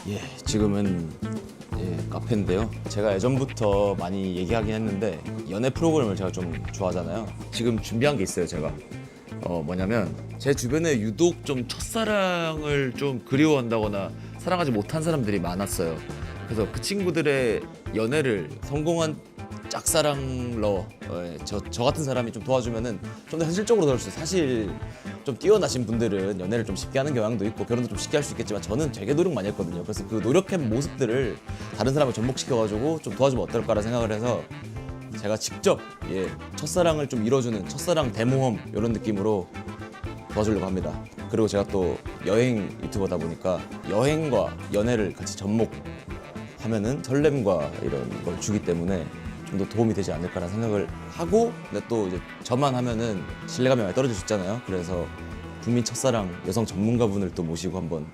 예, 지금은 카페인데요. 제가 예전부터 많이 얘기하긴 했는데 연애 프로그램을 제가 좀 좋아하잖아요. 지금 준비한 게 있어요, 제가. 뭐냐면 제 주변에 유독 좀 첫사랑을 좀 그리워한다거나 사랑하지 못한 사람들이 많았어요. 그래서 그 친구들의 연애를 성공한 짝사랑러 저 같은 사람이 좀 도와주면은 좀 더 현실적으로 도울 수 있어요. 사실 좀 뛰어나신 분들은 연애를 좀 쉽게 하는 경향도 있고 결혼도 좀 쉽게 할 수 있겠지만 저는 되게 노력 많이 했거든요. 그래서 그 노력한 모습들을 다른 사람을 접목시켜가지고 좀 도와주면 어떨까라 생각을 해서 제가 직접 첫사랑을 좀 이뤄주는 첫사랑 대모험 이런 느낌으로 도와주려고 합니다. 그리고 제가 또 여행 유튜버다 보니까 여행과 연애를 같이 접목하면은 설렘과 이런 걸 주기 때문에 좀 더 도움이 되지 않을까라는 생각을 하고, 근데 또 이제 저만 하면은 신뢰감이 많이 떨어질 수 있잖아요. 그래서 국민 첫사랑 여성 전문가분을 또 모시고 한번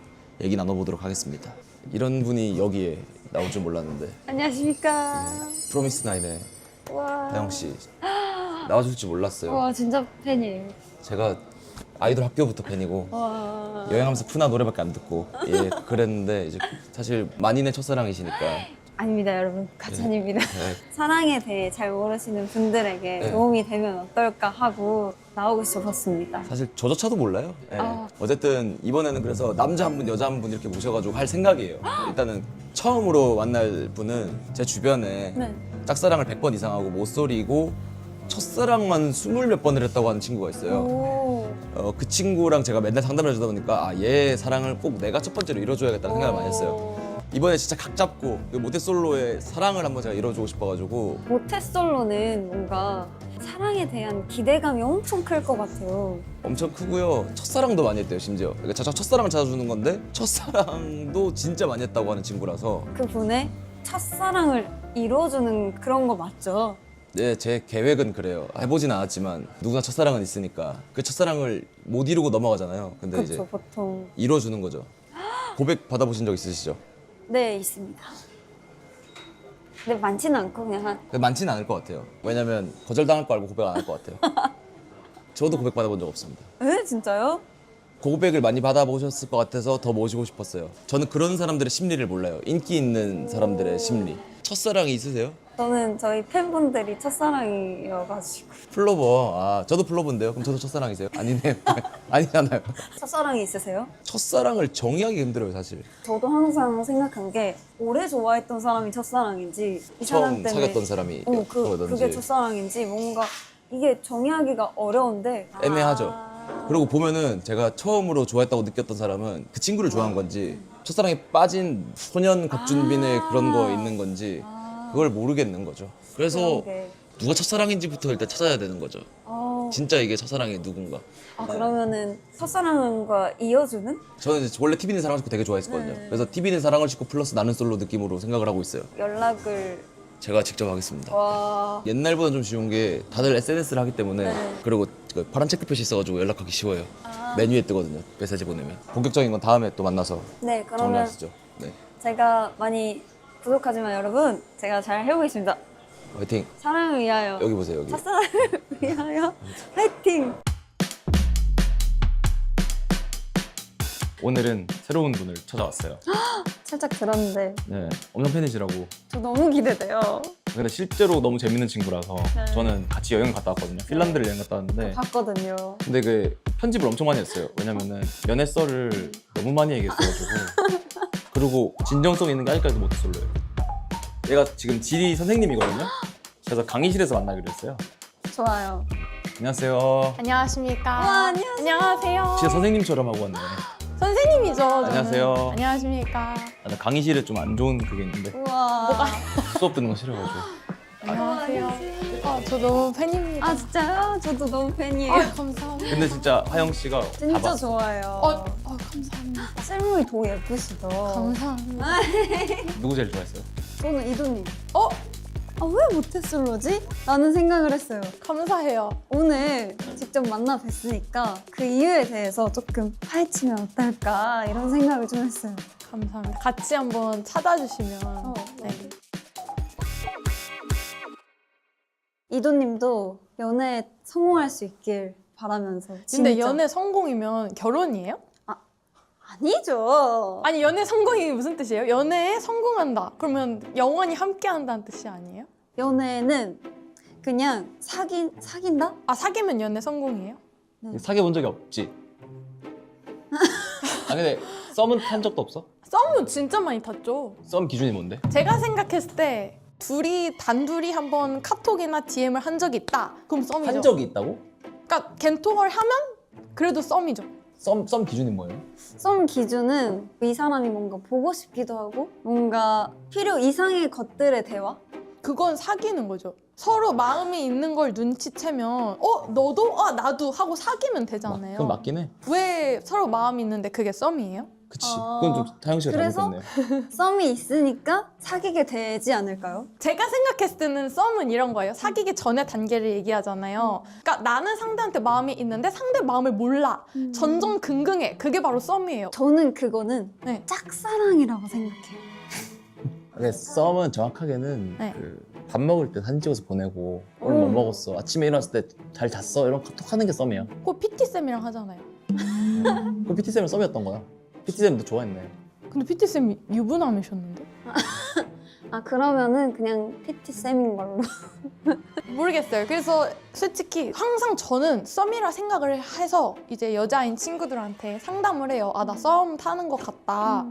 얘기 나눠보도록 하겠습니다. 이런 분이 여기에 나올 줄 몰랐는데. 안녕하십니까. 프로미스 나인의 와. 하영 씨 나와줄 줄 몰랐어요. 와, 진짜 팬이에요. 제가 아이돌 학교부터 팬이고 와. 여행하면서 푸나 노래밖에 안 듣고 그랬는데 이제 사실 만인의 첫사랑이시니까. 아닙니다, 여러분. 가찬입니다. 네. 사랑에 대해 잘 모르시는 분들에게 네. 도움이 되면 어떨까 하고 나오고 싶었습니다. 사실 저조차도 몰라요. 아. 어쨌든 이번에는 그래서 남자 한 분, 여자 한 분 이렇게 모셔가지고 할 생각이에요. 일단은 처음으로 만날 분은 제 주변에 네. 짝사랑을 100번 이상 하고 못소리고 첫사랑만 20몇 번을 했다고 하는 친구가 있어요. 오. 그 친구랑 제가 맨날 상담을 해주다 보니까 얘 사랑을 꼭 내가 첫 번째로 이뤄줘야겠다는 생각을 많이 했어요. 이번에 진짜 각 잡고 그 모태솔로의 사랑을 한번 제가 이뤄주고 싶어가지고. 모태솔로는 뭔가 사랑에 대한 기대감이 엄청 클 것 같아요. 엄청 크고요. 첫사랑도 많이 했대요, 심지어. 그러니까 첫사랑을 찾아주는 건데 첫사랑도 진짜 많이 했다고 하는 친구라서. 그분의 첫사랑을 이루어주는 그런 거 맞죠? 네, 제 계획은 그래요. 해보진 않았지만 누구나 첫사랑은 있으니까 그 첫사랑을 못 이루고 넘어가잖아요. 근데 그렇죠, 이제 보통. 이뤄주는 거죠. 고백 받아보신 적 있으시죠? 네, 있습니다. 근데 많지는 않고 그냥 근데 많지는 않을 것 같아요. 왜냐면 거절당할 거 알고 고백 안 할 것 같아요. 저도 고백 받아본 적 없습니다. 에? 진짜요? 고백을 많이 받아보셨을 것 같아서 더 모시고 싶었어요. 저는 그런 사람들의 심리를 몰라요. 인기 있는 사람들의 심리. 첫사랑이 있으세요? 저는 저희 팬분들이 첫사랑이어가지고. 플로버. 저도 플로버인데요. 그럼 저도 첫사랑이세요? 아니네요. 아니잖아요. 첫사랑이 있으세요? 첫사랑을 정의하기 힘들어요, 사실. 저도 항상 생각한 게 오래 좋아했던 사람이 첫사랑인지 이 처음 사람 때문에 사귀었던 사람이 그게 그거든지. 첫사랑인지 뭔가 이게 정의하기가 어려운데 애매하죠. 아. 그리고 보면은 제가 처음으로 좋아했다고 느꼈던 사람은 그 친구를 좋아한 건지 첫사랑에 빠진 소년 곽준빈의 그런 거 있는 건지 그걸 모르겠는 거죠. 그래서 그런 게. 누가 첫사랑인지부터 일단 찾아야 되는 거죠. 진짜 이게 첫사랑이 누군가. 그러면은 첫사랑과 이어주는 저는 이제 원래 TV는 사랑을 싣고 되게 좋아했거든요. 그래서 TV는 사랑을 싣고 플러스 나는 솔로 느낌으로 생각을 하고 있어요. 연락을. 제가 직접 하겠습니다. 와. 옛날보다 좀 쉬운 게 다들 SNS를 하기 때문에 네. 그리고 그 파란 체크표시 있어가지고 연락하기 쉬워요. 메뉴에 뜨거든요. 메시지 보내면. 본격적인 건 다음에 또 만나서 네, 그러면 정리하시죠. 네, 제가 많이 부족하지만 여러분 제가 잘 해보겠습니다. 화이팅. 사랑을 위하여. 여기 보세요, 여기. 첫사랑을 위하여 화이팅! 오늘은 새로운 분을 찾아왔어요. 살짝 들었는데 네, 엄청 팬이시라고. 저 너무 기대돼요. 근데 실제로 너무 재밌는 친구라서 네. 저는 같이 여행 갔다 왔거든요. 핀란드를 여행 갔다 왔는데 봤거든요. 근데 그 편집을 엄청 많이 했어요. 왜냐면은 연애 썰을 너무 많이 얘기했어가지고 그리고 진정성 있는 게 아직까지도 모태솔로예요. 얘가 지금 지리 선생님이거든요. 그래서 강의실에서 만나기로 했어요. 좋아요. 안녕하세요. 안녕하십니까. 와, 안녕하세요. 안녕하세요. 진짜 선생님처럼 하고 왔네. 선생님이죠. 저는. 안녕하세요. 안녕하십니까. 나는 강의실에 좀 안 좋은 그게 있는데 우와. 수업 듣는 거 싫어가지고. 안녕하세요. 저 너무 팬입니다. 아 진짜요? 저도 너무 팬이에요. 감사합니다. 근데 진짜 하영 씨가 다 진짜 봤어. 좋아요. 감사합니다. 셀물이 더 예쁘시다. 감사합니다. 누구 제일 좋아했어요? 저는 이도님. 어? 아, 왜 모태솔로지? 라는 생각을 했어요. 감사해요. 오늘 직접 만나 뵀으니까 그 이유에 대해서 조금 파헤치면 어떨까 이런 생각을 좀 했어요. 감사합니다. 같이 한번 찾아주시면. 네. 이도님도 연애에 성공할 수 있길 바라면서. 근데 진짜. 연애 성공이면 결혼이에요? 아니죠. 아니 연애 성공이 무슨 뜻이에요? 연애에 성공한다. 그러면 영원히 함께한다는 뜻이 아니에요? 연애는 그냥 사귄다? 아 사귀면 연애 성공이에요? 사귀어 본 적이 없지. 아 근데 썸은 탄 적도 없어? 썸은 진짜 많이 탔죠. 썸 기준이 뭔데? 제가 생각했을 때 둘이 단둘이 한번 카톡이나 DM을 한 적이 있다. 그럼 썸이죠. 한 적이 있다고? 그러니까 겐톡을 하면 그래도 썸이죠. 썸 기준이 뭐예요? 썸 기준은 이 사람이 뭔가 보고 싶기도 하고 뭔가 필요 이상의 것들의 대화? 그건 사귀는 거죠. 서로 마음이 있는 걸 눈치채면 너도? 나도 하고 사귀면 되잖아요. 그건 맞긴 해. 왜 서로 마음이 있는데 그게 썸이에요? 그치. 아, 그건 좀 다영 씨가 그래서? 잘못했네요. 썸이 있으니까 사귀게 되지 않을까요? 제가 생각했을 때는 썸은 이런 거예요. 사귀기 전에 단계를 얘기하잖아요. 그러니까 나는 상대한테 마음이 있는데 상대 마음을 몰라. 전전긍긍해. 그게 바로 썸이에요. 저는 그거는 네. 짝사랑이라고 생각해요. 근데 썸은 정확하게는 네. 그 밥 먹을 때 사진 찍어서 보내고 오늘 뭐 먹었어, 아침에 일어났을 때 잘 잤어 이런 카톡 하는 게 썸이야. 그거 PT쌤이랑 하잖아요. 그 PT쌤은 썸이었던 거야. PT쌤도 좋아했네. 근데 PT쌤이 유부남이셨는데? 아 그러면은 그냥 PT 쌤인 걸로. 모르겠어요. 그래서 솔직히 항상 저는 썸이라 생각을 해서 이제 여자인 친구들한테 상담을 해요. 아, 나 썸 타는 것 같다.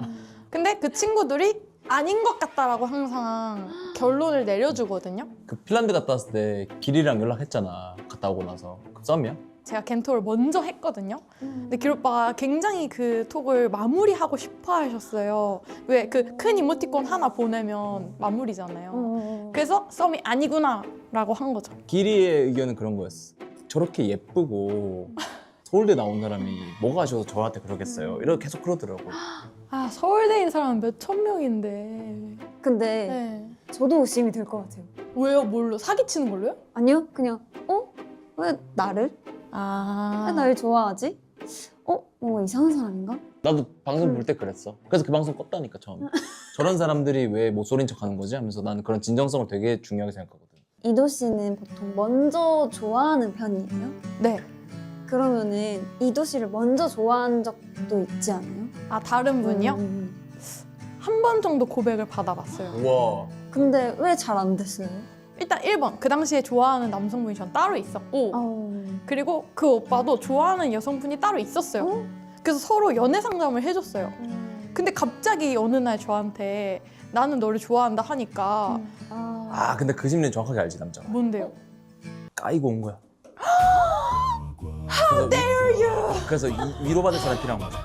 근데 그 친구들이 아닌 것 같다라고 항상 결론을 내려주거든요. 그 핀란드 갔다 왔을 때 길이랑 연락했잖아. 갔다 오고 나서. 그 썸이야? 제가 겐톡을 먼저 했거든요. 근데 길 오빠가 굉장히 그 톡을 마무리하고 싶어 하셨어요. 왜 그 큰 이모티콘 하나 보내면 마무리잖아요. 그래서 썸이 아니구나 라고 한 거죠. 길이의 의견은 그런 거였어. 저렇게 예쁘고 서울대 나온 사람이 뭐가 아쉬워서 저한테 그러겠어요. 이렇게 계속 그러더라고. 아, 서울대인 사람은 몇천 명인데. 근데 네. 저도 의심이 될 것 같아요. 왜요? 뭘로? 사기치는 걸로요? 아니요, 그냥 왜 나를? 왜 아. 날 좋아하지? 뭔가 이상한 사람인가? 나도 방송 볼 때 그랬어. 그래서 그 방송 껐다니까 처음에. 저런 사람들이 왜 못소린 척 하는 거지? 하면서 나는 그런 진정성을 되게 중요하게 생각하거든. 이도 씨는 보통 먼저 좋아하는 편이에요? 네. 그러면은 이도 씨를 먼저 좋아한 적도 있지 않아요? 아, 다른 분이요? 한 번 정도 고백을 받아봤어요. 우와. 근데 왜 잘 안 됐어요? 일단 1번. 그 당시에 좋아하는 남성분이 전 따로 있었고 그리고 그 오빠도 좋아하는 여성분이 따로 있었어요. 그래서 서로 연애 상담을 해줬어요. 근데 갑자기 어느 날 저한테 나는 너를 좋아한다 하니까 아 근데 그 심리는 정확하게 알지 남자가. 뭔데요? 까이고 온 거야. How dare you! 그래서 위로받을 사람이 필요한 거지.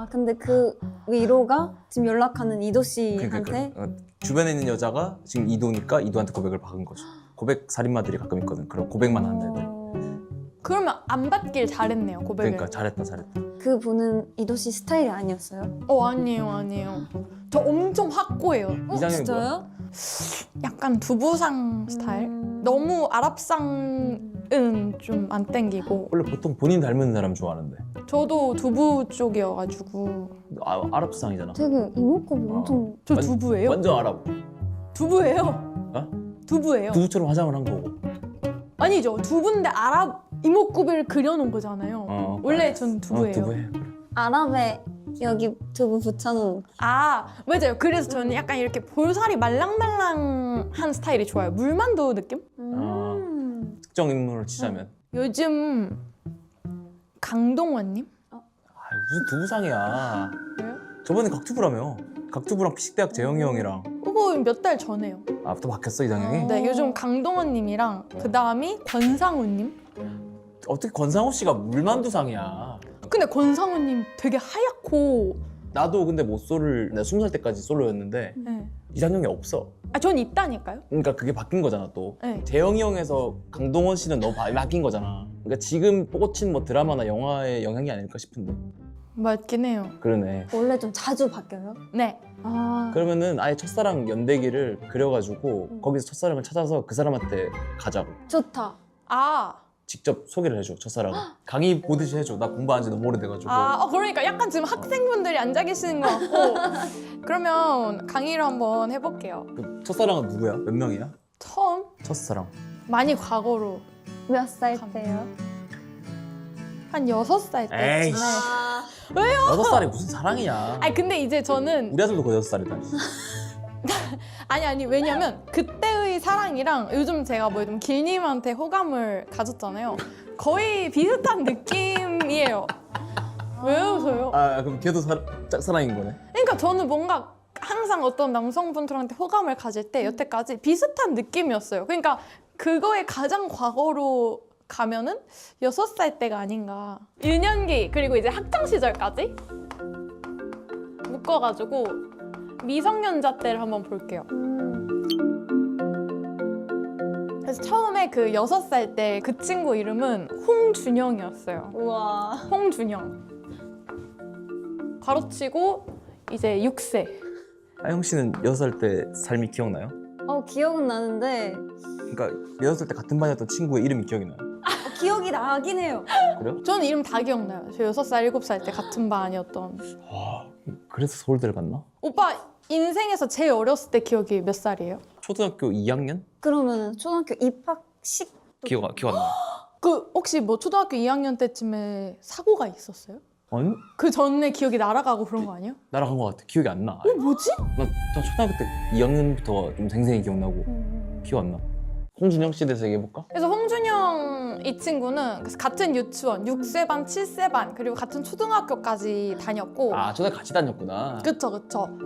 근데 그 위로가 지금 연락하는 이도 씨한테 그러니까 주변에 있는 여자가 지금 이도니까 이도한테 고백을 박은 거죠. 고백 살인마들이 가끔 있거든. 그럼 고백만 하는 애들. 그러면 안 받길 잘했네요, 고백을. 그러니까 잘했다. 그 분은 이도 씨 스타일이 아니었어요? 아니에요. 저 엄청 확고해요. 이상형이 진짜요? 약간 두부상 스타일? 너무 아랍상은 좀 안 땡기고 원래 보통 본인 닮은 사람 좋아하는데. 저도 두부 쪽이어가지고 아랍상이잖아. 되게 이목구비 엄청 저 완- 두부예요? 완전 아랍. 두부예요? 어? 두부예요? 두부처럼 화장을 한 거고. 아니죠. 두부인데 아랍 이목구비를 그려놓은 거잖아요. 원래 전 두부예요. 두부해. 아랍에 여기 두부 붙여놓은 아, 맞아요. 그래서 저는 약간 이렇게 볼살이 말랑말랑한 스타일이 좋아요. 물만두 느낌? 특정 인물을 치자면. 요즘 강동원님? 무슨 두부상이야. 왜요? 저번에 각투부라며. 각투부랑 피식대학 재영이 형이랑. 그거 몇 달 전에요. 또 바뀌었어 이상형이? 네, 요즘 강동원님이랑 그 다음이 권상우님? 어떻게 권상우 씨가 물만두상이야. 근데 권상우님 되게 하얗고 나도 근데 모쏠을 내가 20살 때까지 솔로였는데 네. 이상형이 없어. 전 있다니까요. 그러니까 그게 바뀐 거잖아 또. 네. 재영이 형에서 강동원 씨는 너무 바뀐 거잖아. 그러니까 지금 꽂힌 뭐 드라마나 영화의 영향이 아닐까 싶은데. 맞긴 해요. 그러네. 원래 좀 자주 바뀌어요? 네. 그러면은 아예 첫사랑 연대기를 그려가지고 거기서 첫사랑을 찾아서 그 사람한테 가자고. 좋다. 아, 직접 소개를 해줘 첫사랑. 강의 보듯이 해줘. 나 공부한 지 너무 오래돼가지고. 그러니까 약간 지금 학생분들이 앉아 계시는 것 같고 그러면 강의를 한번 해볼게요. 그 첫사랑은 누구야? 몇 명이야? 처음 첫사랑. 많이 과거로 몇 살 때요? 한 6살 때쯤에 에이씨. 아, 6살이 무슨 사랑이야. 아니 근데 이제 저는 우리 아들도 거의 6살이다. 아니 왜냐면 그때의 사랑이랑 요즘 제가 뭐 좀 길님한테 호감을 가졌잖아요. 거의 비슷한 느낌이에요. 왜 웃어요? 아 그럼 걔도 짝사랑인 거네. 그러니까 저는 뭔가 항상 어떤 남성분들한테 호감을 가질 때 여태까지 비슷한 느낌이었어요. 그러니까 그거의 가장 과거로 가면은 6살 때가 아닌가. 1년기 그리고 이제 학창 시절까지 묶어가지고 미성년자 때를 한번 볼게요. 그래서 처음에 그 6살 때 그 친구 이름은 홍준영이었어요. 우와. 홍준영. 가로치고 이제 6세. 아영 씨는 6살 때 삶이 기억나요? 기억은 나는데 그러니까 6살 때 같은 반이었던 친구의 이름이 기억이 나요? 기억이 나긴 해요. 그래요? 저는 이름 다 기억나요. 저 6살, 7살 때 같은 반이었던. 와 그래서 서울대를 갔나? 오빠 인생에서 제일 어렸을 때 기억이 몇 살이에요? 초등학교 2학년? 그러면 초등학교 입학식 기억 안 나요. 그 혹시 뭐 초등학교 2학년 때쯤에 사고가 있었어요? 아니? 그 전에 기억이 날아가고 그런 거 아니에요? 날아간 것 같아. 기억이 안 나. 뭐지? 나 초등학교 때 2학년부터 좀 생생히 기억나고 기억 안 나. 홍준영 씨에 대해서 얘기해볼까? 그래서 홍준영 이 친구는 같은 유치원 6세 반, 7세 반 그리고 같은 초등학교까지 다녔고 아 초등학교 같이 다녔구나. 그쵸.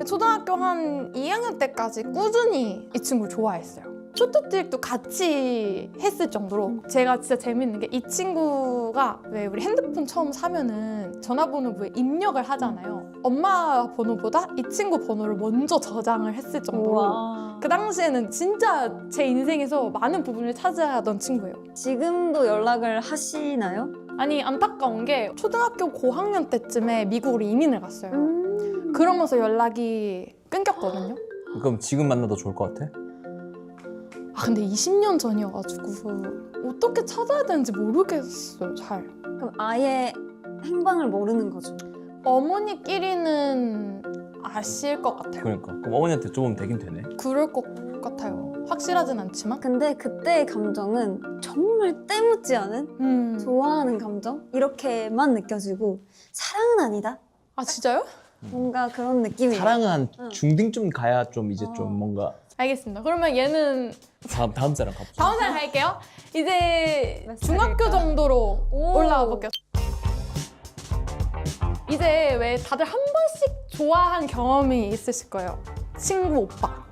초등학교 한 2학년 때까지 꾸준히 이 친구를 좋아했어요. 초특집도 같이 했을 정도로 제가 진짜 재밌는 게 이 친구가 왜 우리 핸드폰 처음 사면은 전화번호부에 입력을 하잖아요. 엄마 번호보다 이 친구 번호를 먼저 저장을 했을 정도로 우와. 그 당시에는 진짜 제 인생에서 많은 부분을 차지하던 친구예요. 지금도 연락을 하시나요? 아니 안타까운 게 초등학교 고학년 때쯤에 미국으로 이민을 갔어요. 그러면서 연락이 끊겼거든요. 그럼 지금 만나도 좋을 것 같아? 아 근데 20년 전이어가지고 어떻게 찾아야 되는지 모르겠어요 잘. 그럼 아예 행방을 모르는 거죠. 어머니끼리는 아실 것 같아요. 그러니까 그럼 어머니한테 좀 되긴 되네. 그럴 것 같아요. 확실하진 않지만. 근데 그때의 감정은 정말 때묻지 않은 좋아하는 감정? 이렇게만 느껴지고 사랑은 아니다? 아 진짜요? 뭔가 그런 느낌이에요. 사랑은 한 응. 중딩쯤 가야 좀 이제 좀 뭔가 알겠습니다. 그러면 얘는 다음 사람 가보자. 다음 살 갈게요. 이제 몇 중학교 살일까? 정도로 오. 올라가 볼게요. 이제 왜 다들 한 번씩 좋아한 경험이 있으실 거예요. 친구 오빠.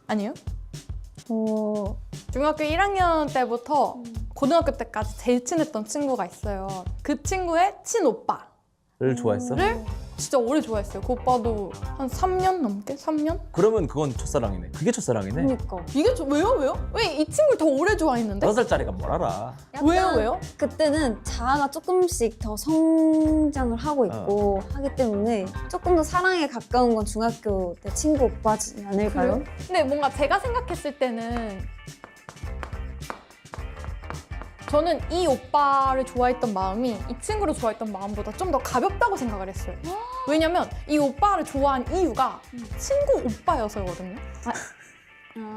아니에요? 오. 중학교 1학년 때부터 고등학교 때까지 제일 친했던 친구가 있어요. 그 친구의 친오빠를 좋아했어? 진짜 오래 좋아했어요. 그 오빠도 한 3년 넘게? 3년? 그러면 그건 첫사랑이네. 그게 첫사랑이네. 그니까. 이게 왜요? 왜 이 친구를 더 오래 좋아했는데? 6살짜리가 뭘 알아? 왜요? 그때는 자아가 조금씩 더 성장을 하고 있고 하기 때문에 조금 더 사랑에 가까운 건 중학교 때 친구 오빠지 않을까요? 근데 뭔가 제가 생각했을 때는 저는 이 오빠를 좋아했던 마음이 이 친구를 좋아했던 마음보다 좀 더 가볍다고 생각을 했어요. 왜냐면 이 오빠를 좋아한 이유가 친구 오빠여서거든요.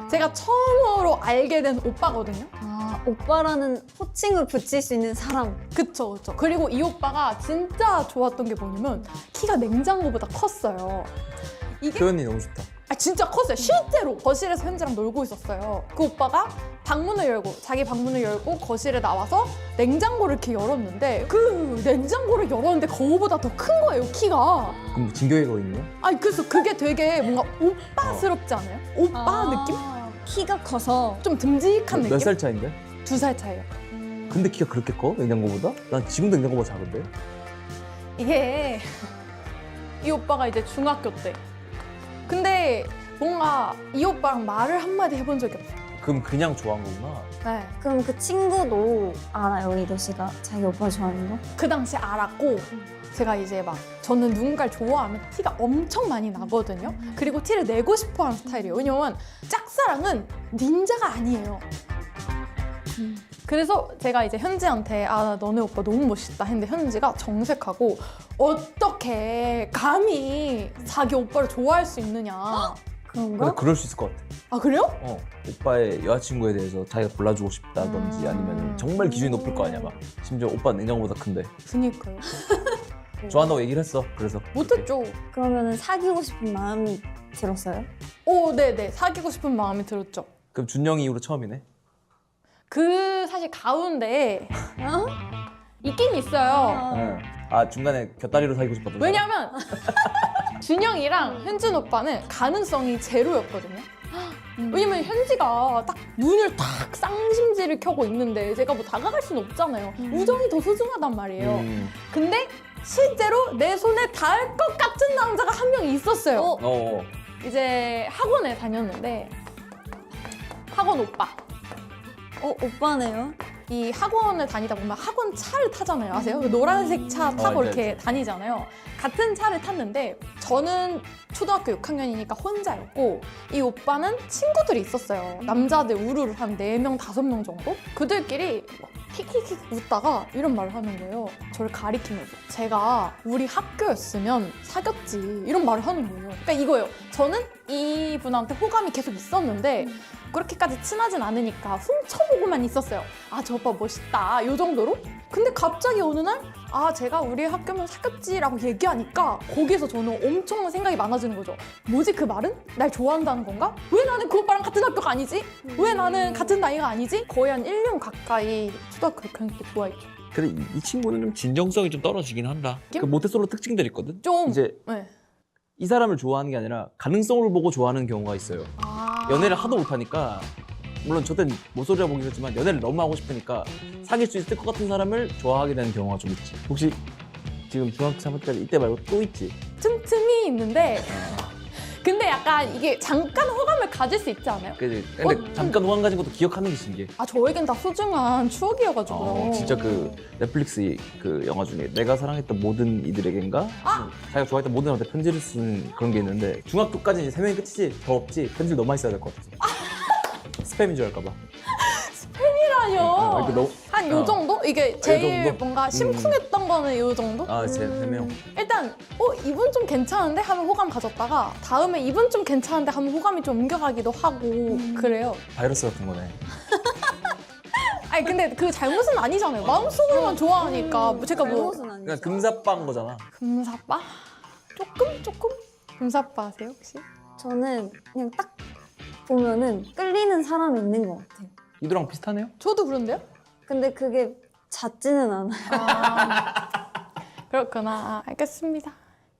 제가 처음으로 알게 된 오빠거든요. 오빠라는 호칭을 붙일 수 있는 사람. 그쵸. 그리고 이 오빠가 진짜 좋았던 게 뭐냐면 키가 냉장고보다 컸어요. 이게 표현이 너무 좋다. 진짜 컸어요. 실제로 거실에서 현지랑 놀고 있었어요. 그 오빠가 자기 방문을 열고 거실에 나와서 냉장고를 이렇게 열었는데 그 냉장고를 열었는데 거울보다 더 큰 거예요, 키가. 그럼 진격의 거인이야? 아니 그래서 그게 되게 뭔가 오빠스럽지 않아요? 오빠 느낌? 키가 커서 좀 듬직한 느낌? 몇 살 차인데? 2살 차이요. 근데 키가 그렇게 커? 냉장고보다? 난 지금도 냉장고보다 작은데? 이게 이 오빠가 이제 중학교 때. 근데 뭔가 이 오빠랑 말을 한마디 해본 적이 없어요. 그럼 그냥 좋아한 거구나. 네. 그럼 그 친구도 알아요, 이도 씨가 자기 오빠 좋아하는 거? 그 당시에 알았고 제가 이제 막 저는 누군가를 좋아하면 티가 엄청 많이 나거든요. 그리고 티를 내고 싶어 하는 스타일이에요. 왜냐면 짝사랑은 닌자가 아니에요. 그래서 제가 이제 현지한테 나 너네 오빠 너무 멋있다 했는데 현지가 정색하고 어떻게 감히 자기 오빠를 좋아할 수 있느냐. 그런가? 근데 그럴 수 있을 것 같아. 아 그래요? 오빠의 여자친구에 대해서 자기가 골라주고 싶다든지 아니면 정말 기준이 높을 거 아니야. 막 심지어 오빠 냉장고보다 큰데 그니까요. 좋아한다고 얘기를 했어. 그래서 못했죠. 그러면은 사귀고 싶은 마음이 들었어요? 오, 네네. 사귀고 싶은 마음이 들었죠. 그럼 준영이 이후로 처음이네. 그 사실 가운데 있긴 있어요. 응. 아 중간에 곁다리로 사귀고 싶었던 왜냐면 준영이랑 현진 오빠는 가능성이 제로였거든요. 왜냐면 현지가 딱 눈을 탁 쌍심지를 켜고 있는데 제가 뭐 다가갈 수는 없잖아요. 우정이 더 소중하단 말이에요. 근데 실제로 내 손에 닿을 것 같은 남자가 한 명 있었어요. 이제 학원에 다녔는데 학원 오빠. 오빠네요? 이 학원을 다니다 보면 학원 차를 타잖아요. 아세요? 그 노란색 차 타고 알지, 이렇게 다니잖아요. 같은 차를 탔는데 저는 초등학교 6학년이니까 혼자였고 이 오빠는 친구들이 있었어요. 남자들 우르르 한 4명, 5명 정도? 그들끼리 킥킥킥 웃다가 이런 말을 하는 거예요. 저를 가리키면서. 제가 우리 학교였으면 사귀었지. 이런 말을 하는 거예요. 그러니까 이거예요. 저는 이분한테 호감이 계속 있었는데 그렇게까지 친하진 않으니까 훔쳐보고만 있었어요. 아, 저 오빠 멋있다. 요 정도로? 근데 갑자기 어느 날 제가 우리 학교면 사귀었지라고 얘기하니까 거기에서 저는 엄청 생각이 많아지는 거죠. 뭐지 그 말은? 날 좋아한다는 건가? 왜 나는 그 오빠랑 같은 학교가 아니지? 왜 나는 같은 나이가 아니지? 거의 한 1년 가까이 초등학교 6학년 때 좋아했죠. 근데 이 친구는 좀 진정성이 좀 떨어지긴 한다. 낌? 그 모태솔로 특징들이 있거든. 좀 이제 네. 이 사람을 좋아하는 게 아니라 가능성을 보고 좋아하는 경우가 있어요. 연애를 하도 못하니까 물론 저땐 모쏠이라 보기 했지만 연애를 너무 하고 싶으니까 사귈 수 있을 것 같은 사람을 좋아하게 되는 경우가 좀 있지. 혹시 지금 중학교 3학년 때 이때 말고 또 있지? 틈틈이 있는데 근데 약간 이게 잠깐 호감을 가질 수 있지 않아요? 근데 잠깐 호감 가진 것도 기억하는 게 신기해. 저에겐 다 소중한 추억이어가지고요. 진짜 그 넷플릭스 그 영화 중에 내가 사랑했던 모든 이들에겐가? 자기가 좋아했던 모든 사람한테 편지를 쓴 그런 게 있는데 중학교까지 이제 3명이 끝이지 더 없지 편지를 너무 많이 써야 될 것 같아서 스팸인 줄 알까 봐. 아니요. 이렇게 너무 한 요 정도? 이게 제일 정도? 뭔가 심쿵했던 거는 요 정도? 제 3명. 일단 이분 좀 괜찮은데 하면 호감 가졌다가 다음에 이분 좀 괜찮은데 하면 호감이 좀 옮겨가기도 하고 그래요. 바이러스 같은 거네. 아니 근데 그 잘못은 아니잖아요. 마음속으로만 좋아하니까 제가 뭐 잘못은 아니죠. 그냥 금사빠인 거잖아. 금사빠? 조금? 금사빠 아세요 혹시? 저는 그냥 딱 보면은 끌리는 사람이 있는 것 같아요. 이도랑 비슷하네요? 저도 그런데요? 근데 그게 잦지는 않아요. 그렇구나. 알겠습니다.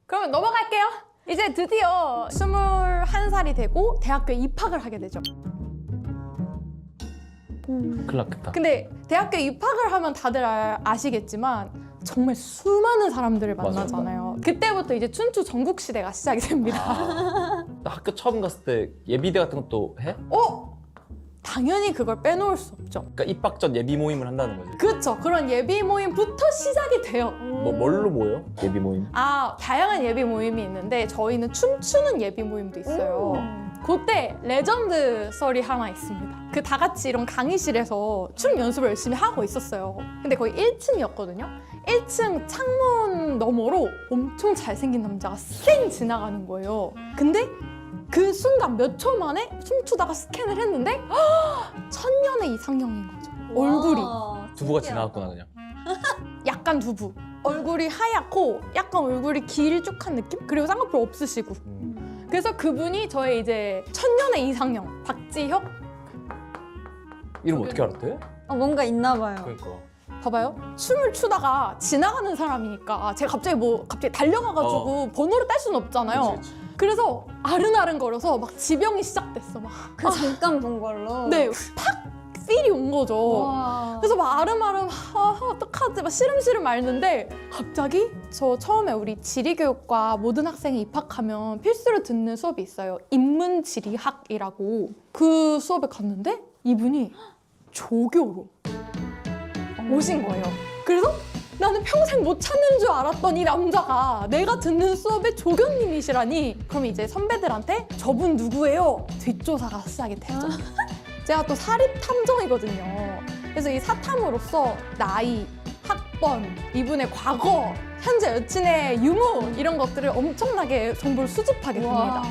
그러면 넘어갈게요. 이제 드디어 21살이 되고 대학교에 입학을 하게 되죠. 큰일 났겠다. 근데 대학교에 입학을 하면 다들 아시겠지만 정말 수많은 사람들을 맞아요. 만나잖아요. 그때부터 이제 춘추 전국 시대가 시작이 됩니다. 학교 처음 갔을 때 예비대 같은 것도 해? 당연히 그걸 빼놓을 수 없죠. 그러니까 입학 전 예비 모임을 한다는 거지. 그렇죠. 그런 예비 모임부터 시작이 돼요. 뭘로 모여? 예비 모임? 다양한 예비 모임이 있는데 저희는 춤추는 예비 모임도 있어요. 그때 레전드 썰이 하나 있습니다. 그 다 같이 이런 강의실에서 춤 연습을 열심히 하고 있었어요. 근데 거의 1층이었거든요. 1층 창문 너머로 엄청 잘생긴 남자가 쌩 지나가는 거예요. 근데 그 순간 몇 초 만에 춤추다가 스캔을 했는데 천년의 이상형인 거죠. 얼굴이. 두부가 지나갔구나 그냥. 약간 두부. 얼굴이 하얗고 약간 얼굴이 길쭉한 느낌? 그리고 쌍꺼풀 없으시고. 그래서 그분이 저의 이제 천년의 이상형 박지혁. 이름 어떻게 알았대? 뭔가 있나 봐요. 그러니까. 봐봐요. 춤을 추다가 지나가는 사람이니까 제가 갑자기 달려가가지고 번호를 딸 수는 없잖아요. 그치. 그래서 아른아른거려서 막 지병이 시작됐어. 막. 잠깐 본 걸로. 네, 팍 필이 온 거죠. 와. 그래서 막 아름아름 어떡하지 막 시름시름 앓는데 갑자기 저 처음에 우리 지리교육과 모든 학생이 입학하면 필수로 듣는 수업이 있어요. 인문지리학이라고. 그 수업에 갔는데 이분이 조교로 오신 거예요. 그래서 나는 평생 못 찾는 줄 알았던 이 남자가 내가 듣는 수업의 조교님이시라니. 그럼 이제 선배들한테 저분 누구예요? 뒷조사가 시작이 되죠. 제가 또 사립탐정이거든요. 그래서 이 사탐으로서 나이, 학번, 이분의 과거, 현재 여친의 유무 이런 것들을 엄청나게 정보를 수집하게 됩니다.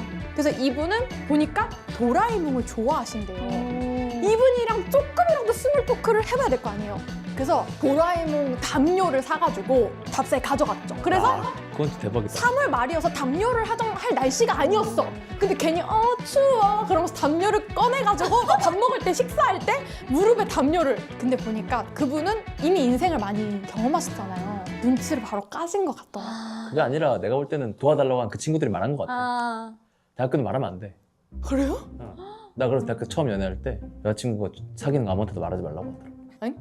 그래서 이분은 보니까 도라에몽을 좋아하신대요. 이분이랑 조금이라도 스몰 토크를 해봐야 될 거 아니에요. 그래서 도라에몽 담요를 사가지고 답사에 가져갔죠. 그래서 그건 진짜 대박이다. 3월 말이어서 담요를 할 날씨가 아니었어. 근데 괜히 추워 그러면서 담요를 꺼내가지고 밥 먹을 때 식사할 때 무릎에 담요를. 근데 보니까 그분은 이미 인생을 많이 경험하셨잖아요. 눈치를 바로 까신 것 같더라고요. 그게 아니라 내가 볼 때는 도와달라고 한 그 친구들이 말한 것 같아. 아, 대학교는 말하면 안 돼. 그래요? 나 그래서 대학교 처음 연애할 때 여자친구가 사귀는 거 아무한테도 말하지 말라고 하더라고. 엥?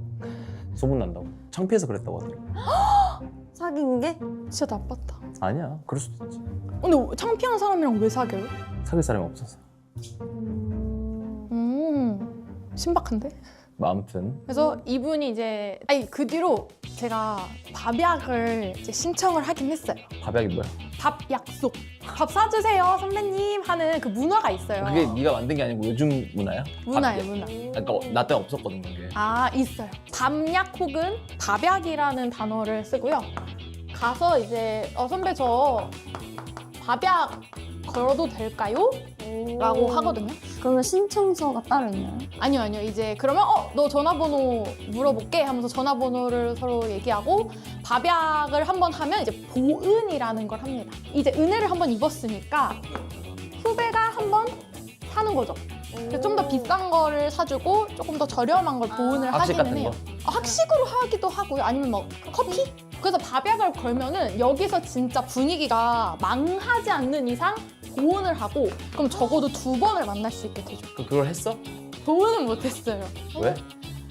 소문난다고. 창피해서 그랬다고 하더라고. 사귄 게? 진짜 나빴다. 아니야. 그럴 수도 있지. 근데 창피한 사람이랑 왜 사겨요? 사귈 사람이 없었어. 신박한데? 뭐 아무튼 그래서 이분이 이제 그 뒤로 제가 밥약을 이제 신청을 하긴 했어요. 밥약이 뭐야? 밥 약속. 밥 사주세요 선배님 하는 그 문화가 있어요. 그게 네가 만든 게 아니고 요즘 문화야? 문화예요, 밥약? 문화. 그러니까 나 때 없었거든 그게. 아, 있어요. 밥약 혹은 밥약이라는 단어를 쓰고요. 가서 이제 선배 저 밥약 걸어도 될까요? 라고 하거든요. 그러면 신청서가 따로 있나요? 아니요. 이제 그러면 너 전화번호 물어볼게 하면서 전화번호를 서로 얘기하고 밥약을 한번 하면 이제 보은이라는 걸 합니다. 이제 은혜를 한번 입었으니까 후배가 한번 사는 거죠. 좀 더 비싼 거를 사주고 조금 더 저렴한 걸 보은을 학식 하기는 같은 해요. 거? 학식으로 하기도 하고요. 아니면 뭐 커피? 그래서 밥약을 걸면은 여기서 진짜 분위기가 망하지 않는 이상 보은을 하고 그럼 적어도 2번을 만날 수 있게 되죠. 그걸 했어? 보은은 못했어요. 왜?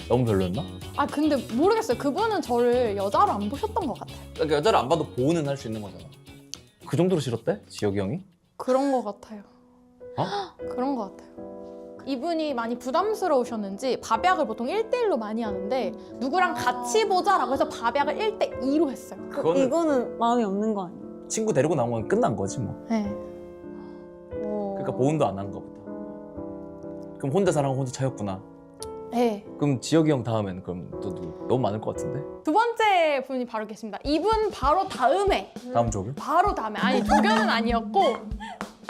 너무 별로였나? 근데 모르겠어요. 그분은 저를 여자로 안 보셨던 것 같아요. 그러니까 여자를 안 봐도 보호는 할 수 있는 거잖아. 그 정도로 싫었대? 지혁이 형이? 그런 것 같아요. 어? 그런 것 같아요. 이분이 많이 부담스러우셨는지 밥약을 보통 1대1로 많이 하는데 누구랑 같이 보자라고 해서 밥약을 1대2로 했어요. 그거는 이거는 마음이 없는 거 아니에요? 친구 데리고 나온 건 끝난 거지 뭐. 네. 그러니까 보온도 안 한 거보다. 그럼 혼자 사랑하고 혼자 차였구나. 네. 그럼 지혁이 형 다음엔 그럼 또 누구? 너무 많을 것 같은데? 2번째 분이 바로 계십니다. 이분 바로 다음에 다음 조교? 바로 다음에 아니 조교는 아니었고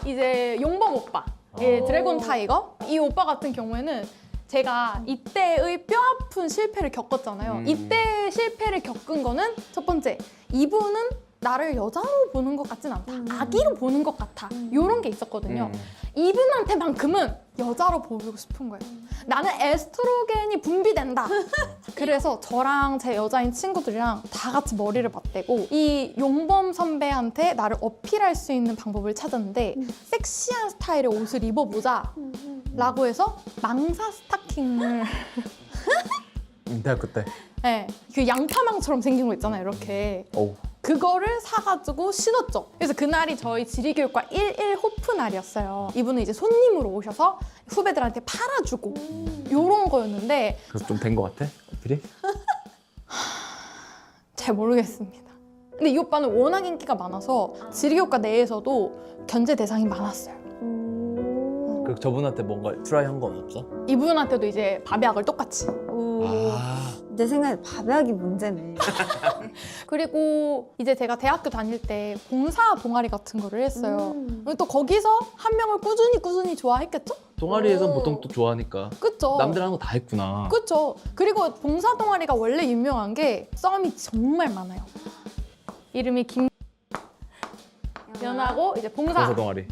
이제 용범 오빠 드래곤 타이거 이 오빠 같은 경우에는 제가 이때의 뼈아픈 실패를 겪었잖아요. 이때 실패를 겪은 거는 첫 번째 이분은 나를 여자로 보는 것 같진 않다. 아기로 보는 것 같아. 이런 게 있었거든요. 이분한테만큼은 여자로 보이고 싶은 거예요. 나는 에스트로겐이 분비된다. 그래서 저랑 제 여자인 친구들이랑 다 같이 머리를 맞대고 이 용범 선배한테 나를 어필할 수 있는 방법을 찾았는데 섹시한 스타일의 옷을 입어보자 라고 해서 망사 스타킹을 대학교 때. 네, 그 양파망처럼 생긴 거 있잖아요. 이렇게 어우. 그거를 사가지고 신었죠. 그래서 그날이 저희 지리교육과 1일 호프 날이었어요. 이분은 이제 손님으로 오셔서 후배들한테 팔아주고 요런 거였는데 그래서 좀 된 거 같아? 어필이? 잘 모르겠습니다. 근데 이 오빠는 워낙 인기가 많아서 지리교육과 내에서도 견제 대상이 많았어요. 그 저분한테 뭔가 트라이 한 건 없어? 이분한테도 이제 밥약을 똑같이. 내 생각에 밥약이 문제네. 그리고 이제 제가 대학교 다닐 때 봉사 동아리 같은 거를 했어요. 또 거기서 한 명을 꾸준히 좋아했겠죠? 동아리에선 보통 또 좋아하니까 그쵸? 남들 하는 거 다 했구나. 그쵸? 그리고 봉사 동아리가 원래 유명한 게 썸이 정말 많아요. 이름이 김연하고 이제 봉사 동아리.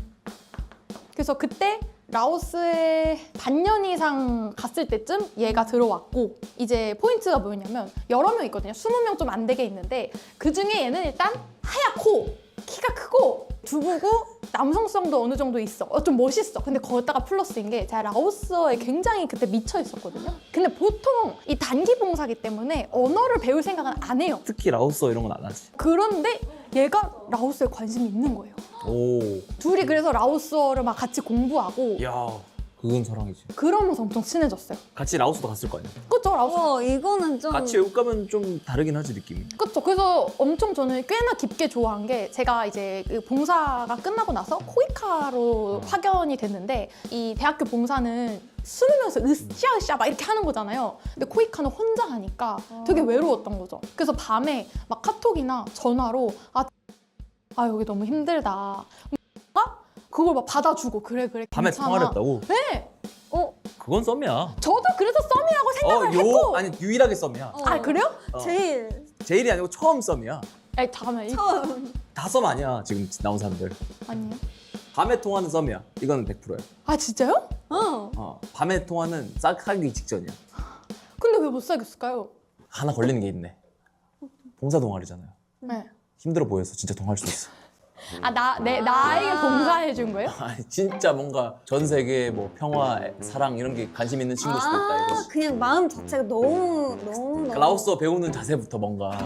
그래서 그때 라오스에 반년 이상 갔을 때쯤 얘가 들어왔고 이제 포인트가 뭐였냐면 여러 명 있거든요. 20명 좀 안 되게 있는데 그중에 얘는 일단 하얗고 키가 크고 두부고 남성성도 어느 정도 있어. 좀 멋있어. 근데 거기다가 플러스인 게 제가 라오스어에 굉장히 그때 미쳐 있었거든요. 근데 보통 이 단기 봉사기 때문에 언어를 배울 생각은 안 해요. 특히 라오스어 이런 건 안 하지. 그런데 얘가 라오스에 관심이 있는 거예요. 오. 둘이 그래서 라오스어를 막 같이 공부하고 야, 그건 사랑이지. 그러면서 엄청 친해졌어요. 같이 라오스도 갔을 거 아니야? 그쵸? 라오스. 이거는 좀 같이 외국 가면 좀 다르긴 하지 느낌이. 그쵸. 그래서 엄청 저는 꽤나 깊게 좋아한 게 제가 이제 그 봉사가 끝나고 나서 코이카로 파견이 됐는데 이 대학교 봉사는 20명에서 으쌰으쌰 막 이렇게 하는 거잖아요. 근데 코이카는 혼자 하니까 되게 외로웠던 거죠. 그래서 밤에 막 카톡이나 전화로 아 여기 너무 힘들다. 그걸 막 받아주고 그래 밤에 괜찮아. 통화를 했다고? 네. 그건 썸이야. 저도 그래서 썸이라고 생각을 했고. 아니 유일하게 썸이야. 아 그래요? 제일 제일이 아니고 처음 썸이야. 아니 잠깐만. 처음. 다 썸 아니야 지금 나온 사람들. 아니요. 밤에 통화는 썸이야. 이거는 100%야. 아 진짜요? 밤에 통화는 싹하기 직전이야. 근데 왜 못 사귀었을까요? 하나 걸리는 게 있네. 봉사 동아리잖아요. 네. 힘들어 보여서 진짜 통화할 수 있어. 나에게 봉사해 준 거예요? 아니 진짜 뭔가 전 세계 뭐 평화, 사랑 이런 게 관심 있는 친구일 수도 있다 이거. 그냥 마음 자체가 너무 라오스어 배우는 자세부터 뭔가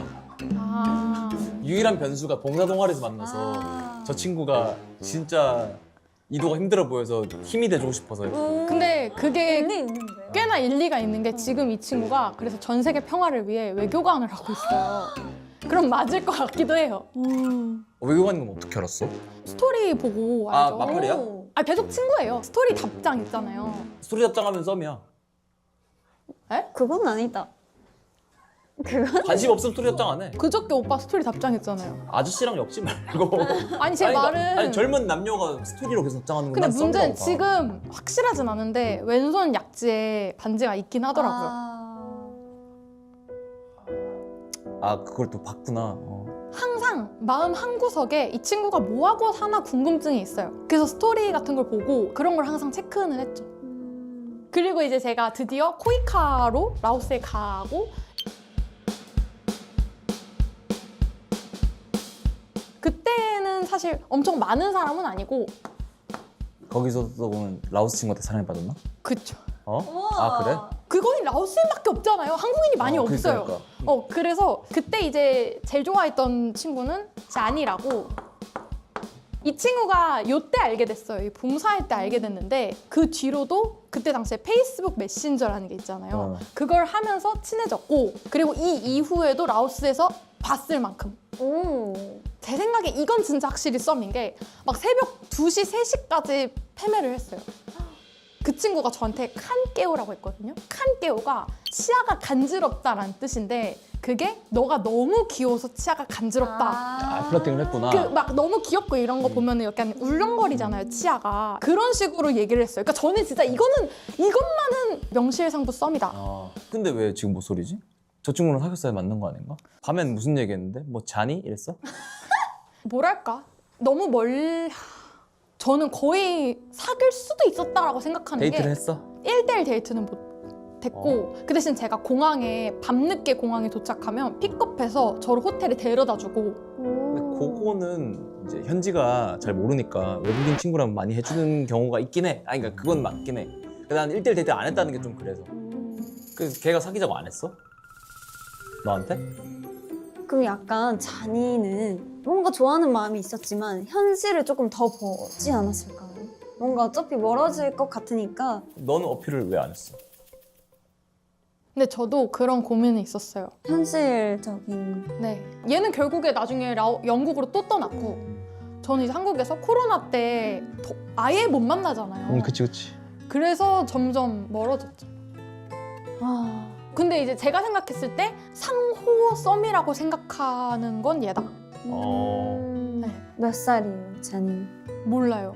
아. 유일한 변수가 봉사 동아리에서 만나서 저 친구가 진짜 이도가 힘들어 보여서 힘이 돼주고 싶어서 근데 그게 일리 있는데. 꽤나 일리가 있는 게 지금 이 친구가 그래서 전 세계 평화를 위해 외교관을 하고 있어요. 그럼 맞을 것 같기도 해요. 외교관인 건 어떻게 알았어? 스토리 보고 아 알죠. 마팔이야? 아 계속 친구예요. 스토리 답장 있잖아요. 스토리 답장하면 썸이야. 그건 아니다. 그건 관심 없으면 스토리 답장 안 해. 그저께 오빠 스토리 답장했잖아요. 아저씨랑 엮지 말고. 아니 제 말은 아니 젊은 남녀가 스토리로 계속 답장하는 건 근데 난 문제는 썸이라고 봐. 지금 확실하진 않은데 왼손 약지에 반지가 있긴 하더라고요. 아 그걸 또 봤구나. 항상 마음 한구석에 이 친구가 뭐하고 사나 궁금증이 있어요. 그래서 스토리 같은 걸 보고 그런 걸 항상 체크는 했죠. 그리고 이제 제가 드디어 코이카로 라오스에 가고 그때는 사실 엄청 많은 사람은 아니고 거기서도 보면 라오스 친구한테 사랑받았나? 그쵸. 아 그래? 그거는 라오스인밖에 없잖아요. 한국인이 많이 없어요. 그러니까. 그래서 그때 이제 제일 좋아했던 친구는 잔이라고 이 친구가 요때 알게 됐어요. 이 봉사할 때 알게 됐는데 그 뒤로도 그때 당시에 페이스북 메신저라는 게 있잖아요. 그걸 하면서 친해졌고 그리고 이 이후에도 라오스에서 봤을 만큼 제 생각에 이건 진짜 확실히 썸인 게 막 새벽 2시, 3시까지 패매를 했어요. 그 친구가 저한테 칸깨오라고 했거든요. 칸깨오가 치아가 간지럽다라는 뜻인데 그게 너가 너무 귀여워서 치아가 간지럽다. 아 플러팅을 했구나. 그 막 너무 귀엽고 이런 거 보면은 약간 울렁거리잖아요, 치아가. 그런 식으로 얘기를 했어요. 그러니까 저는 진짜 이것만은 명실상부 썸이다. 근데 왜 지금 목소리지? 저 친구랑 사귀었어야 맞는 거 아닌가? 밤엔 무슨 얘기했는데? 뭐 자니? 이랬어? 뭐랄까? 너무 저는 거의 사귈 수도 있었다라고 생각하는 데이트를 게 했어? 1대1 데이트는 못 됐고 그 대신 제가 공항에 밤늦게 공항에 도착하면 픽업해서 저를 호텔에 데려다주고 근데 그거는 이제 현지가 잘 모르니까 외국인 친구랑 많이 해주는 경우가 있긴 해. 아니 그러니까 그건 맞긴 해. 근데 난 1대1 데이트 안 했다는 게 좀 그래서. 그래서 걔가 사귀자고 안 했어? 너한테? 그럼 약간 잔이는 뭔가 좋아하는 마음이 있었지만 현실을 조금 더 보지 않았을까요? 뭔가 어차피 멀어질 것 같으니까 너는 어필을 왜 안 했어? 근데 저도 그런 고민이 있었어요. 현실적인 네, 얘는 결국에 나중에 영국으로 또 떠났고 저는 이제 한국에서 코로나 때 아예 못 만나잖아요. 그치. 그래서 점점 멀어졌죠. 근데 이제 제가 생각했을 때 상호 썸이라고 생각하는 건 얘다. 어. 네. 몇 살이에요, 잔이? 몰라요.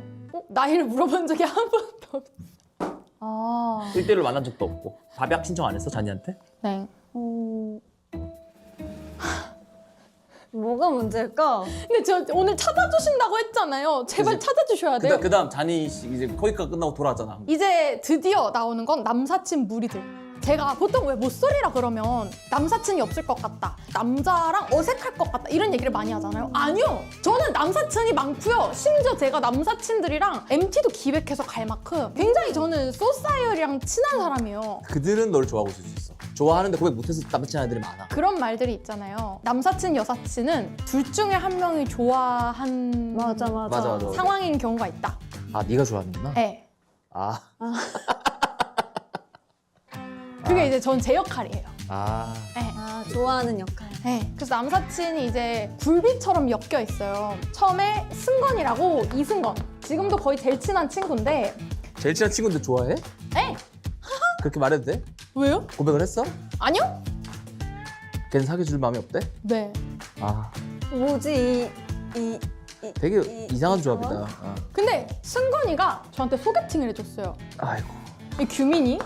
나이를 물어본 적이 한 번도 없어. 1대1로 만난 적도 없고 밥약 신청 안 했어 자니한테? 네. 뭐가 문제일까? 근데 저 오늘 찾아주신다고 했잖아요. 제발 그치. 찾아주셔야 돼요. 그다음 자니 씨 이제 코이카 끝나고 돌아왔잖아. 이제 드디어 나오는 건 남사친 무리들. 제가 보통 왜 못소리라 그러면 남사친이 없을 것 같다, 남자랑 어색할 것 같다 이런 얘기를 많이 하잖아요. 아니요, 저는 남사친이 많고요. 심지어 제가 남사친들이랑 MT도 기획해서 갈 만큼 굉장히 저는 소사이어리랑 친한 사람이에요. 그들은 널 좋아하고 있을 수 있어. 좋아하는데 고백 못해서 남친 애들이 많아. 그런 말들이 있잖아요. 남사친, 여사친은 둘 중에 한 명이 좋아한 맞아. 상황인 경우가 있다. 아 네가 좋아하는구나? 네. 아. 그게 이제 전 제 역할이에요. 아, 좋아하는 역할. 네. 그래서 남사친이 이제 굴비처럼 엮여 있어요. 처음에 승건이라고, 이승건. 지금도 거의 제일 친한 친구인데. 제일 친한 친구인데 좋아해? 네. 그렇게 말해도 돼? 왜요? 고백을 했어? 아니요? 걔는 사귀어줄 마음이 없대? 네. 아. 뭐지, 이 되게 이상한 조합이다. 아. 근데 승건이가 저한테 소개팅을 해줬어요. 아이고. 이 규민이.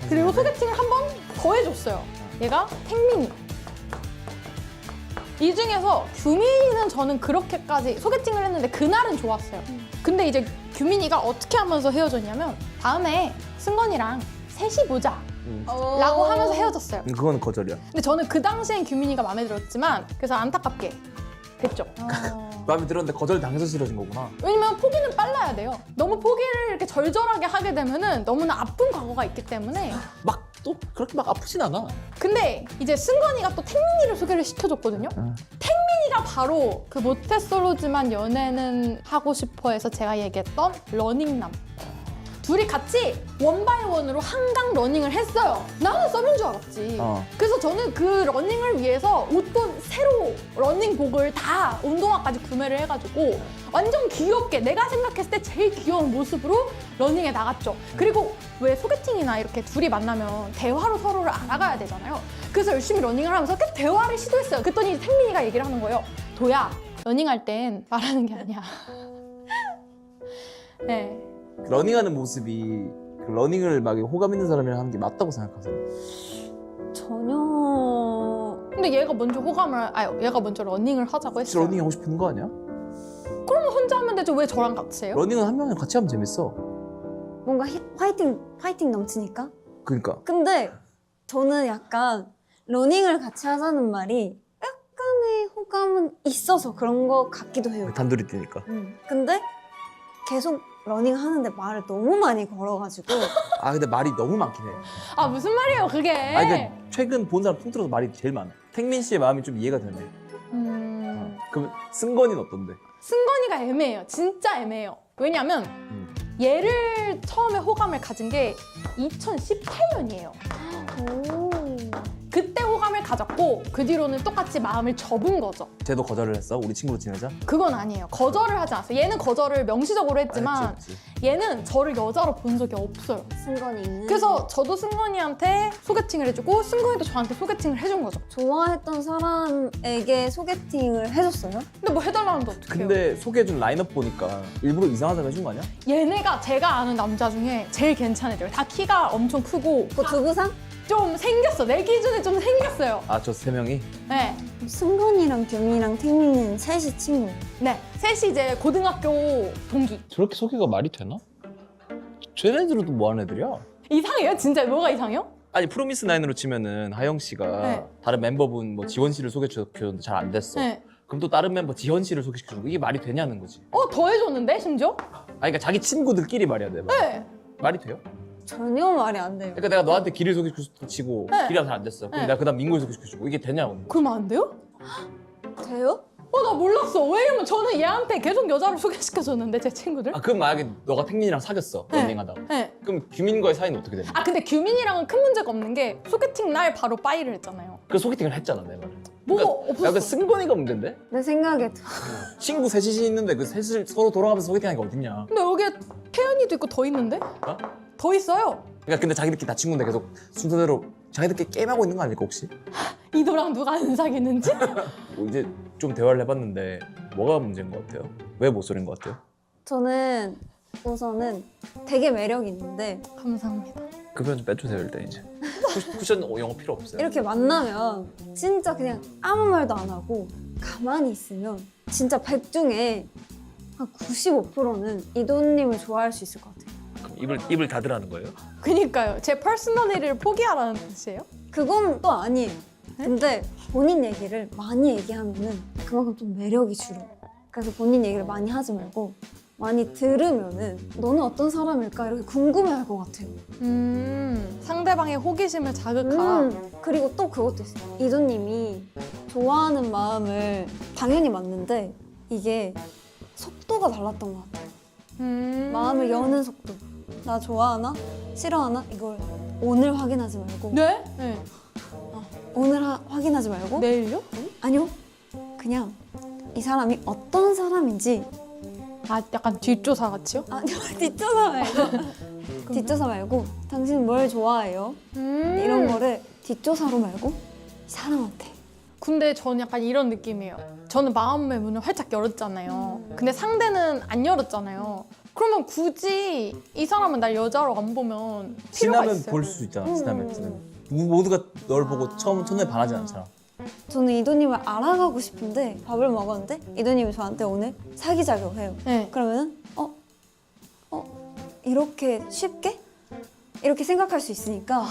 그리고 소개팅을 한 번 더 해줬어요. 얘가 택민이. 이 중에서 규민이는 저는 그렇게까지 소개팅을 했는데 그날은 좋았어요. 근데 이제 규민이가 어떻게 하면서 헤어졌냐면 다음에 승건이랑 셋이 보자 라고 하면서 헤어졌어요. 그건 거절이야. 근데 저는 그 당시엔 규민이가 마음에 들었지만 그래서 안타깝게 됐죠. 마음에 들었는데 거절 당해서 싫어진 거구나. 왜냐면 포기는 빨라야 돼요. 너무 포기를 이렇게 절절하게 하게 되면은 너무나 아픈 과거가 있기 때문에. 막 또 그렇게 막 아프진 않아. 근데 이제 승건이가 또 택민이를 소개를 시켜줬거든요. 택민이가 바로 그 모태솔로지만 연애는 하고 싶어해서 제가 얘기했던 러닝남. 둘이 같이 원바이원으로 한강 러닝을 했어요. 나는 썸인 줄 알았지. 그래서 저는 그 러닝을 위해서 옷도 새로 러닝복을 다 운동화까지 구매를 해가지고 완전 귀엽게 내가 생각했을 때 제일 귀여운 모습으로 러닝에 나갔죠. 그리고 왜 소개팅이나 이렇게 둘이 만나면 대화로 서로를 알아가야 되잖아요. 그래서 열심히 러닝을 하면서 계속 대화를 시도했어요. 그랬더니 택민이가 얘기를 하는 거예요. 도야, 러닝할 땐 말하는 게 아니야. 네. 러닝하는 모습이 그 러닝을 막 호감 있는 사람이랑 하는 게 맞다고 생각하세요? 전혀. 근데 얘가 먼저 얘가 먼저 러닝을 하자고 혹시 했어요. 러닝 하고 싶은 거 아니야? 그러면 혼자 하면 되죠. 왜 저랑 같이 해요? 러닝은 한 명이랑 같이 하면 재밌어. 뭔가 파이팅 넘치니까. 그러니까. 근데 저는 약간 러닝을 같이 하자는 말이 약간의 호감은 있어서 그런 것 같기도 해요. 단둘이 뛰니까. 근데 계속 러닝 하는데 말을 너무 많이 걸어가지고 아 근데 말이 너무 많긴 해. 아 무슨 말이에요 그게? 아 그러니까 최근 본 사람 통틀어서 말이 제일 많아. 택민 씨의 마음이 좀 이해가 되네. 그럼 승건이는 어떤데? 승건이가 애매해요. 진짜 애매해요. 왜냐면 얘를 처음에 호감을 가진 게 2018년이에요. 그때 호감을 가졌고 그 뒤로는 똑같이 마음을 접은 거죠. 쟤도 거절을 했어? 우리 친구로 지내자? 그건 아니에요. 거절을 하지 않았어요. 얘는 거절을 명시적으로 했지만 알지. 얘는 저를 여자로 본 적이 없어요. 승건이는 그래서 저도 승건이한테 소개팅을 해주고 승건이도 저한테 소개팅을 해준 거죠. 좋아했던 사람에게 소개팅을 해줬어요? 근데 뭐 해달라는데 어떡해요. 근데 소개해준 라인업 보니까 일부러 이상한 사람 해준 거 아니야? 얘네가 제가 아는 남자 중에 제일 괜찮은 애들. 다 키가 엄청 크고 그 두부상? 좀 생겼어. 내 기준에 좀 생겼어요. 아 저 세 명이? 네. 승건이랑 규민이랑 택민이는 셋이 친구. 네. 셋이 이제 고등학교 동기. 저렇게 소개가 말이 되나? 쟤네들은 또 뭐 하는 애들이야? 이상해요? 진짜 뭐가 이상해요? 아니 프로미스 나인으로 치면은 하영 씨가 네. 다른 멤버분 뭐 지원 씨를 소개시켜줬는데 잘 안 됐어. 네. 그럼 또 다른 멤버 지현 씨를 소개시켜주는 거 이게 말이 되냐는 거지. 더 해줬는데 심지어? 아 그러니까 자기 친구들끼리 말이야 내 말. 네. 말이 돼요? 전혀 말이 안 돼요. 그러니까 내가 너한테 길을 소개시키고 네. 길이랑 잘 안 됐어. 그럼 네. 내가 그다음 민구를 소개시켜주고 이게 되냐고. 그러면 안 돼요? 돼요? 나 몰랐어. 왜냐면 저는 얘한테 계속 여자를 소개시켜줬는데 제 친구들. 아 그럼 만약에 너가 택민이랑 사귀었어 네. 러닝하다가. 네. 그럼 규민과의 사이는 어떻게 되냐? 근데 규민이랑은 큰 문제가 없는 게 소개팅 날 바로 빠이를 했잖아요. 그 소개팅을 했잖아 내 말은. 뭐 그러니까 없었어. 약간 승건이가 문제인데? 내 생각에 친구 셋이 있는데 그 셋을 서로 돌아가면서 소개팅하는 게 어딨냐? 근데 여기에 태연이도 있고 더 있는데? 어? 더 있어요. 그러니까 근데 자기들끼리 다 친구인데 계속 순서대로 자기들끼리 게임하고 있는 거 아닐까 혹시? 이도랑 누가 안 사귀는지? 뭐 이제 좀 대화를 해봤는데 뭐가 문제인 것 같아요? 왜 모쏠인 것 같아요? 저는 우선은 되게 매력 있는데 감사합니다. 그 표현 좀 빼주세요 일단 이제. 쿠션 영어 필요 없어요. 이렇게 만나면 진짜 그냥 아무 말도 안 하고 가만히 있으면 진짜 100 중에 한 95%는 이도님을 좋아할 수 있을 것 같아요. 그럼 입을 닫으라는 거예요? 그니까요. 제 퍼스널리티를 포기하라는 뜻이에요? 그건 또 아니에요. 근데 본인 얘기를 많이 얘기하면은 그만큼 좀 매력이 줄어요. 그래서 본인 얘기를 많이 하지 말고 많이 들으면은 너는 어떤 사람일까 이렇게 궁금해할 것 같아요. 상대방의 호기심을 자극하라. 그리고 또 그것도 있어요. 이도님이 좋아하는 마음을 당연히 맞는데 이게 속도가 달랐던 것 같아요. 마음을 여는 속도. 나 좋아하나? 싫어하나? 이걸 오늘 확인하지 말고 네? 네. 오늘 확인하지 말고 내일요? 아니요. 그냥 이 사람이 어떤 사람인지 약간 뒷조사 같이요? 아니요. 뒷조사 말고 뒷조사 말고 당신 뭘 좋아해요? 이런 거를 뒷조사로 말고 이 사람한테 근데 저는 약간 이런 느낌이에요. 저는 마음의 문을 활짝 열었잖아요. 근데 상대는 안 열었잖아요. 그러면 굳이 이 사람은 날 여자로 안 보면 필요가 친하면 있어요. 볼 수 있잖아. 친하면. 모두가 널 보고 첫눈에 반하지 않잖아. 저는 이도님을 알아가고 싶은데 밥을 먹었는데 이도님이 저한테 오늘 사귀자고 해요. 네. 그러면은 이렇게 쉽게? 이렇게 생각할 수 있으니까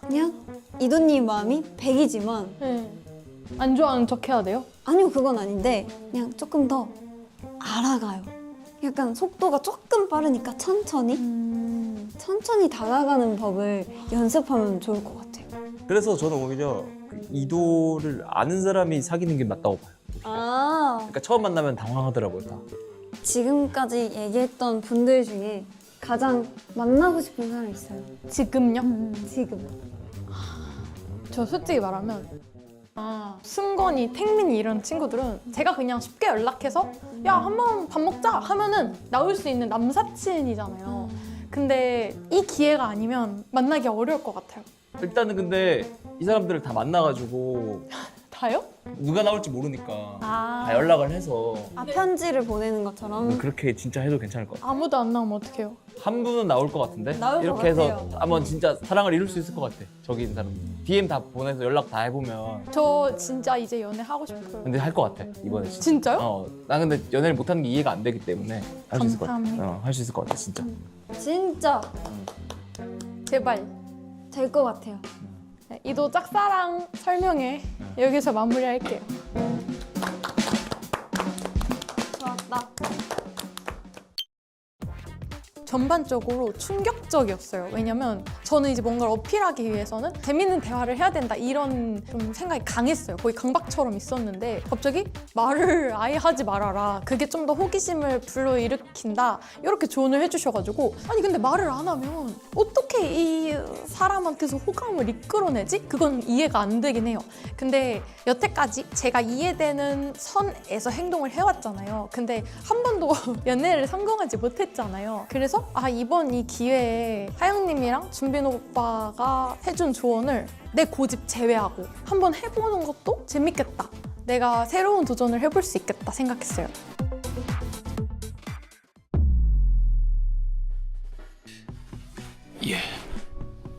그냥 이도님 마음이 100이지만 네. 안 좋아하는 척 해야 돼요? 아니요 그건 아닌데 그냥 조금 더 알아가요. 약간 속도가 조금 빠르니까 천천히 다가가는 법을 연습하면 좋을 것 같아요. 그래서 저는 오히려 그 이도를 아는 사람이 사귀는 게 맞다고 봐요. 아 그러니까 처음 만나면 당황하더라고요. 다. 지금까지 얘기했던 분들 중에 가장 만나고 싶은 사람 있어요? 지금요? 지금. 저 솔직히 말하면 승건이, 택민이 이런 친구들은 제가 그냥 쉽게 연락해서 야 한번 밥 먹자 하면은 나올 수 있는 남사친이잖아요. 근데 이 기회가 아니면 만나기 어려울 것 같아요. 일단은 근데 이 사람들을 다 만나가지고 다요? 누가 나올지 모르니까 아. 다 연락을 해서 편지를 보내는 것처럼 그렇게 진짜 해도 괜찮을 것 같아요. 아무도 안 나오면 어떡해요? 한 분은 나올 것 같은데? 나올 것 이렇게 해서 같아요. 한번 진짜 사랑을 이룰 수 있을 것 같아. 저기 있는 사람. DM 다 보내서 연락 다 해보면 저 진짜 이제 연애하고 싶어요. 근데 할 것 같아 이번에 진짜. 진짜요? 나 근데 연애를 못하는 게 이해가 안 되기 때문에 할 수 있을 것 같아. 감사합니다. 할 수 있을 것 같아 진짜. 진짜 제발. 될 것 같아요. 네, 이도 짝사랑 설명회 여기서 마무리할게요. 좋았다. 전반적으로 충격적이었어요. 왜냐면 저는 이제 뭔가를 어필하기 위해서는 재밌는 대화를 해야 된다 이런 좀 생각이 강했어요. 거의 강박처럼 있었는데 갑자기 말을 아예 하지 말아라. 그게 좀 더 호기심을 불러일으킨다. 이렇게 조언을 해주셔가지고 아니 근데 말을 안 하면 어떻게 이 사람한테서 호감을 이끌어내지? 그건 이해가 안 되긴 해요. 근데 여태까지 제가 이해되는 선에서 행동을 해왔잖아요. 근데 한 번도 연애를 성공하지 못했잖아요. 그래서 이번 이 기회에 하영님이랑 준빈 오빠가 해준 조언을 내 고집 제외하고 한번 해보는 것도 재밌겠다. 내가 새로운 도전을 해볼 수 있겠다 생각했어요. 예.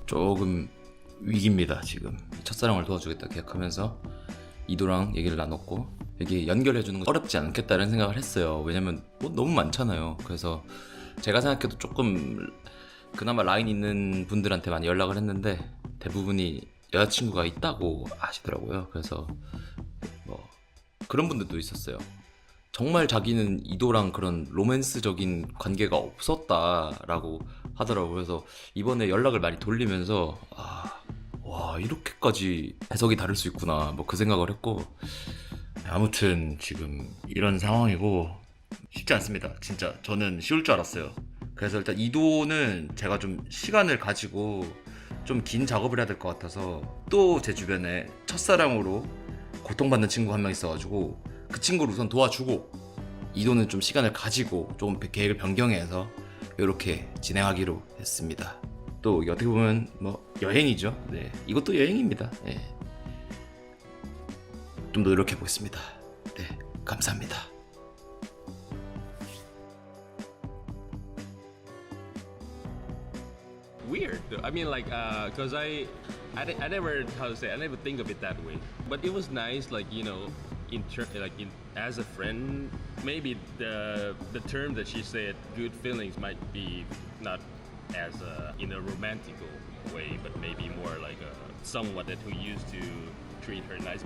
조금 위기입니다 지금. 첫사랑을 도와주겠다 계약하면서 이도랑 얘기를 나눴고 여기 연결해주는 거 어렵지 않겠다는 생각을 했어요. 왜냐면 뭐 너무 많잖아요. 그래서 제가 생각해도 조금 그나마 라인 있는 분들한테 많이 연락을 했는데 대부분이 여자친구가 있다고 하시더라고요. 그래서 뭐 그런 분들도 있었어요. 정말 자기는 이도랑 그런 로맨스적인 관계가 없었다라고 하더라고요. 그래서 이번에 연락을 많이 돌리면서 와 이렇게까지 해석이 다를 수 있구나 뭐 그 생각을 했고 아무튼 지금 이런 상황이고 쉽지 않습니다. 진짜 저는 쉬울 줄 알았어요. 그래서 일단 이도는 제가 좀 시간을 가지고 좀 긴 작업을 해야 될 것 같아서 또 제 주변에 첫사랑으로 고통받는 친구 한 명 있어가지고 그 친구를 우선 도와주고 이도는 좀 시간을 가지고 조금 계획을 변경해서 이렇게 진행하기로 했습니다. 또 어떻게 보면 뭐 여행이죠. 네, 이것도 여행입니다. 네. 좀 더 노력해 보겠습니다. 네, 감사합니다. Weird. I mean, like, cause I never, how to say, I never think of it that way. But it was nice, like, you know, as a friend. Maybe the term that she said, good feelings, might be not as in a romantical way, but maybe more like someone that who used to treat her nice.